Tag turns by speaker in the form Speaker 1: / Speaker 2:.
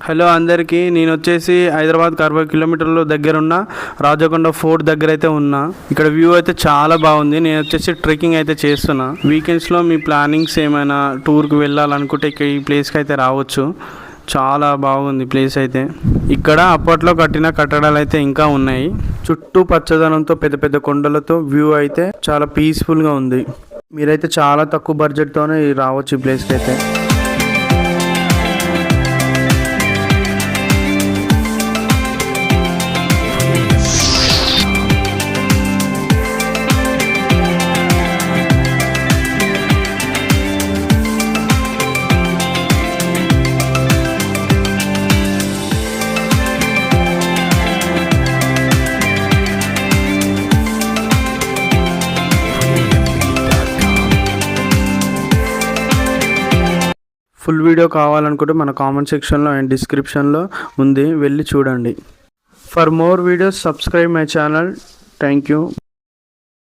Speaker 1: Hello అందరికీ, నేను వచ్చేసి హైదరాబాద్ 60 కిలోమీటర్ల దగ్గర ఉన్న రాజకొండ ఫోర్ట్ దగ్గర అయితే ఉన్నా. ఇక్కడ వ్యూ అయితే చాలా బాగుంది. నేను వచ్చేసి ట్రెక్కింగ్ అయితే చేస్తున్నా. వీకెండ్స్లో మీ ప్లానింగ్స్ ఏమైనా టూర్కి వెళ్ళాలనుకుంటే ఈ ప్లేస్కి అయితే రావచ్చు. చాలా బాగుంది ప్లేస్ అయితే. ఇక్కడ అప్పట్లో కట్టిన కట్టడాలు అయితే ఇంకా ఉన్నాయి. చుట్టూ పచ్చదనంతో పెద్ద పెద్ద కొండలతో వ్యూ అయితే చాలా పీస్ఫుల్గా ఉంది. మీరైతే చాలా తక్కువ బడ్జెట్తోనే రావచ్చు ఈ ప్లేస్కి అయితే. ఫుల్ వీడియో కావాలనుకుంటే మన కామెంట్ సెక్షన్లో అండ్ డిస్క్రిప్షన్లో ఉంది, వెళ్ళి చూడండి. For more videos subscribe my channel. Thank you.